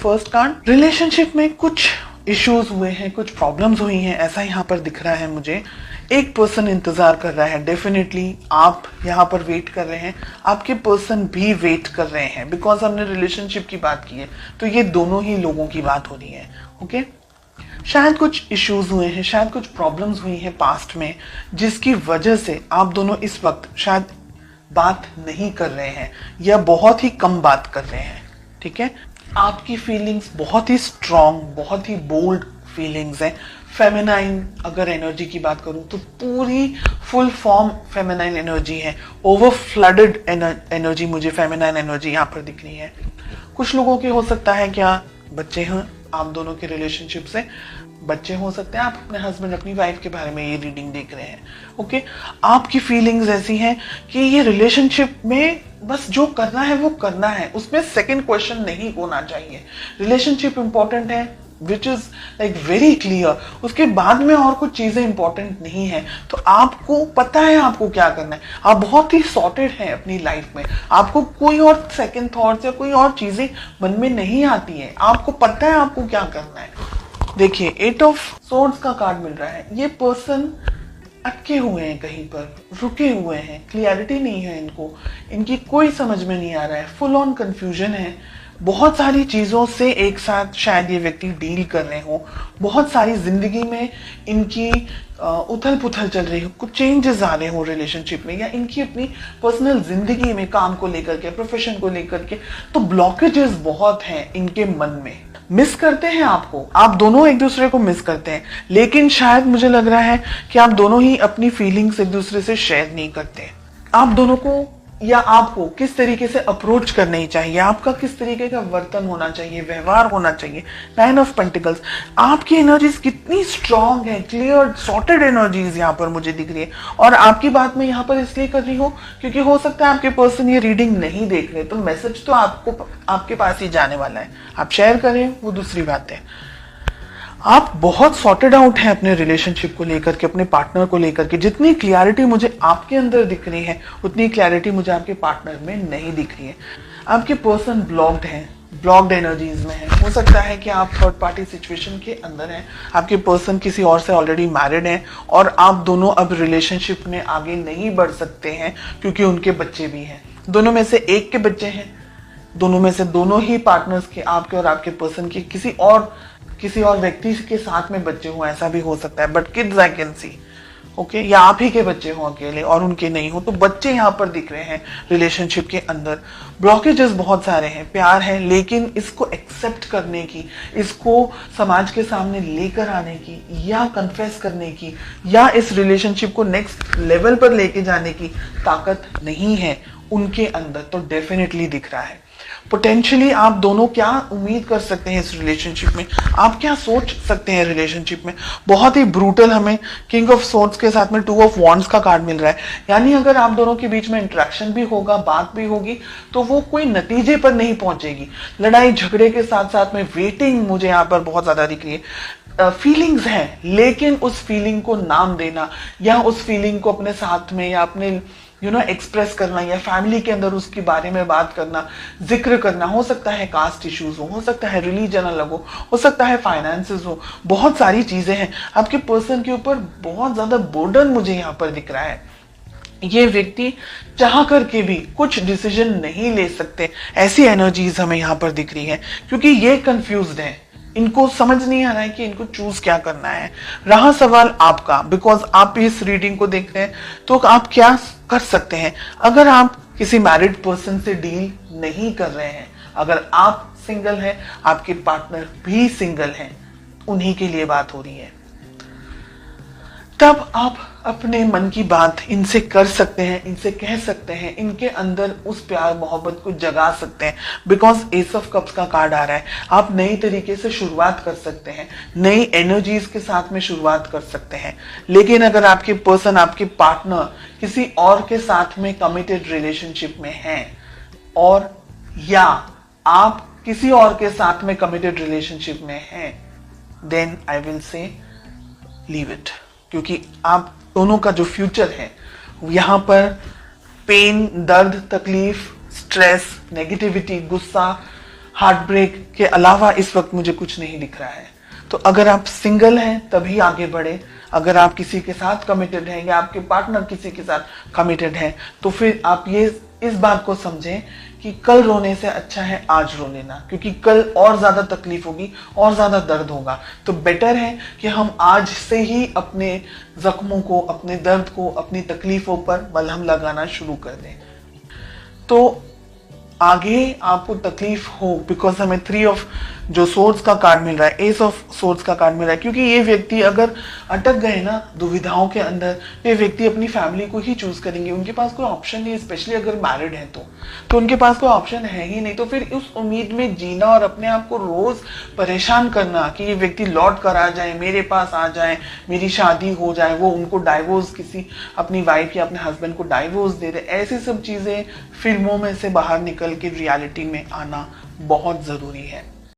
First card, relationship में कुछ issues हुए हैं, कुछ प्रॉब्लम्स हुई हैं, ऐसा यहाँ पर दिख रहा है मुझे। एक पर्सन इंतजार कर रहा है, डेफिनेटली आप यहाँ पर वेट कर रहे हैं, आपके पर्सन भी वेट कर रहे हैं, बिकॉज हमने रिलेशनशिप की बात की है तो ये दोनों ही लोगों की बात हो रही है। ओके, शायद कुछ इश्यूज हुए हैं, शायद कुछ प्रॉब्लम्स हुई हैं पास्ट में, जिसकी वजह से आप दोनों इस वक्त शायद बात नहीं कर रहे हैं या बहुत ही कम बात कर रहे हैं। ठीक है, आपकी फीलिंग्स बहुत ही स्ट्रॉन्ग, बहुत ही बोल्ड फीलिंग्स हैं। फेमिनाइन अगर एनर्जी की बात करूं तो पूरी फुल फॉर्म फेमिनाइन एनर्जी है, ओवर फ्लडेड एनर्जी मुझे फेमिनाइन एनर्जी यहाँ पर दिख रही है। कुछ लोगों के हो सकता है क्या बच्चे हैं, आप दोनों के रिलेशनशिप से बच्चे हो सकते हैं, आप अपने हस्बैंड अपनी वाइफ के बारे में ये रीडिंग देख रहे हैं। ओके, आपकी फीलिंग्स ऐसी हैं कि ये रिलेशनशिप में बस जो करना है वो करना है, उसमें सेकंड क्वेश्चन नहीं होना चाहिए। रिलेशनशिप इंपॉर्टेंट है, which is like very clear, उसके बाद में और कुछ चीजें इंपॉर्टेंट नहीं है। तो आपको पता है आपको क्या करना है, आप बहुत ही सॉर्टेड हैं अपनी लाइफ में, आपको कोई और सेकंड थॉट्स या कोई और चीजें मन में नहीं आती है, आपको पता है आपको क्या करना है। देखिए, 8 ऑफ सोर्ड्स का कार्ड मिल रहा है, ये पर्सन अटके हुए हैं, कहीं पर रुके हुए हैं, क्लियरिटी नहीं है इनको, इनकी कोई समझ में नहीं आ रहा है, फुल ऑन कंफ्यूजन है, बहुत सारी चीजों से एक साथ शायद ये व्यक्ति डील कर रहे हो, बहुत सारी जिंदगी में इनकी उथल पुथल चल रही हो, कुछ चेंजेस आ रहे हो रिलेशनशिप में, या इनकी अपनी पर्सनल जिंदगी में काम को लेकर के, प्रोफेशन को लेकर के, तो ब्लॉकेजेस बहुत हैं इनके मन में। मिस करते हैं आपको, आप दोनों एक दूसरे को मिस करते हैं, लेकिन शायद मुझे लग रहा है कि आप दोनों ही अपनी फीलिंग्स एक दूसरे से शेयर नहीं करते। आप दोनों को या आपको किस तरीके से अप्रोच करनी चाहिए, आपका किस तरीके का वर्तन होना चाहिए, व्यवहार होना चाहिए। 9 ऑफ पेंटिकल्स, आपकी एनर्जीज कितनी स्ट्रांग है, क्लियर सॉर्टेड एनर्जीज यहाँ पर मुझे दिख रही है। और आपकी बात मैं यहाँ पर इसलिए कर रही हूँ क्योंकि हो सकता है आपके पर्सन ये रीडिंग नहीं देख रहे, तो मैसेज तो आपको आपके पास ही जाने वाला है, आप शेयर करें वो दूसरी बात है। आप बहुत सॉर्टेड आउट हैं अपने रिलेशनशिप को लेकर के, अपने पार्टनर को लेकर के। जितनी क्लैरिटी मुझे आपके अंदर दिख रही है उतनी क्लैरिटी मुझे आपके पार्टनर में नहीं दिख रही है। आपके पर्सन ब्लॉक्ड हैं, ब्लॉक्ड एनर्जीज में है। हो सकता है कि आप थर्ड पार्टी सिचुएशन के अंदर हैं, आपके पर्सन किसी और से ऑलरेडी मैरिड हैं और आप दोनों अब रिलेशनशिप में आगे नहीं बढ़ सकते हैं क्योंकि उनके बच्चे भी हैं। दोनों में से एक के बच्चे हैं, दोनों में से दोनों ही पार्टनर्स के, आपके और आपके पर्सन के, किसी और व्यक्ति के साथ में बच्चे हों, ऐसा भी हो सकता है, but kids I can see. Okay, या आप ही के बच्चे हों अकेले और उनके नहीं हो, तो बच्चे यहाँ पर दिख रहे हैं रिलेशनशिप के अंदर। ब्लॉकेजेस बहुत सारे हैं, प्यार है लेकिन इसको एक्सेप्ट करने की, इसको समाज के सामने लेकर आने की या कन्फेस करने की या इस रिलेशनशिप को नेक्स्ट लेवल पर लेके जाने की ताकत नहीं है उनके अंदर, तो डेफिनेटली दिख रहा है। पोटेंशियली आप दोनों क्या उम्मीद कर सकते हैं इस रिलेशनशिप में, आप क्या सोच सकते हैं रिलेशनशिप में। बहुत ही ब्रूटल हमें किंग ऑफ सोर्ड्स के साथ में 2 ऑफ वॉन्ड्स का कार्ड मिल रहा है, यानी अगर आप दोनों के बीच में इंटरेक्शन भी होगा, बात भी होगी, तो वो कोई नतीजे पर नहीं पहुंचेगी। लड़ाई झगड़े के साथ साथ में वेटिंग मुझे यहाँ पर बहुत ज्यादा दिख रही है। फीलिंग्स हैं, लेकिन उस फीलिंग को नाम देना या उस फीलिंग को अपने साथ में या अपने एक्सप्रेस करना या फैमिली के अंदर उसके बारे में बात करना, जिक्र करना, हो सकता है कास्ट इश्यूज हो सकता है रिलीजन अलग हो सकता है फाइनेंसेस हो, बहुत सारी चीजें हैं। आपके पर्सन के ऊपर बहुत ज्यादा बर्डन मुझे यहाँ पर दिख रहा है। ये व्यक्ति चाह करके भी कुछ डिसीजन नहीं ले सकते, ऐसी एनर्जीज हमें यहाँ पर दिख रही है, क्योंकि ये कंफ्यूज्ड है, इनको समझ नहीं आ रहा है कि इनको चूज क्या करना है। रहा सवाल आपका, बिकॉज आप इस रीडिंग को देख रहे हैं, तो आप क्या कर सकते हैं। अगर आप किसी मैरिड पर्सन से डील नहीं कर रहे हैं, अगर आप सिंगल हैं, आपके पार्टनर भी सिंगल हैं, उन्हीं के लिए बात हो रही है, तब आप अपने मन की बात इनसे कर सकते हैं, इनसे कह सकते हैं, इनके अंदर उस प्यार मोहब्बत को जगा सकते हैं। बिकॉज एस ऑफ कप्स का कार्ड आ रहा है, आप नई तरीके से शुरुआत कर सकते हैं, नई एनर्जीज के साथ में शुरुआत कर सकते हैं। लेकिन अगर आपके पर्सन, आपके पार्टनर किसी और के साथ में कमिटेड रिलेशनशिप में हैं, और या आप किसी और के साथ में कमिटेड रिलेशनशिप में हैं, then I will say leave it, क्योंकि आप दोनों का जो फ्यूचर है यहाँ पर पेन, दर्द, तकलीफ, स्ट्रेस, नेगेटिविटी, गुस्सा, हार्ट ब्रेक के अलावा इस वक्त मुझे कुछ नहीं दिख रहा है। तो अगर आप सिंगल हैं तभी आगे बढ़े, अगर आप किसी के साथ कमिटेड हैं या आपके पार्टनर किसी के साथ कमिटेड हैं तो फिर आप ये इस बात को समझें कि कल रोने से अच्छा है आज रो लेना, क्योंकि कल और ज्यादा तकलीफ होगी और ज्यादा दर्द होगा। तो बेटर है कि हम आज से ही अपने जख्मों को, अपने दर्द को, अपनी तकलीफों पर मलहम लगाना शुरू कर दें। तो आगे आपको तकलीफ हो, बिकॉज हमें 3 ऑफ जो सोर्ड्स का कार्ड मिल रहा है, एस ऑफ सोर्ड्स का कार्ड मिल रहा है, क्योंकि ये व्यक्ति अगर अटक गए ना दुविधाओं के अंदर, ये व्यक्ति अपनी फैमिली को ही चूज करेंगे। उनके पास कोई ऑप्शन नहीं, स्पेशली अगर मैरिड है तो उनके पास कोई ऑप्शन है ही नहीं। तो फिर उस उम्मीद में जीना और अपने आप को रोज परेशान करना कि ये व्यक्ति लौट कर आ जाए, मेरे पास आ जाए, मेरी शादी हो जाए, वो उनको डाइवोर्स, किसी अपनी वाइफ या अपने हस्बैंड को डाइवोर्स दे दे, ऐसी सब चीजें फिल्मों में से बाहर निकल के रियलिटी में आना बहुत जरूरी है।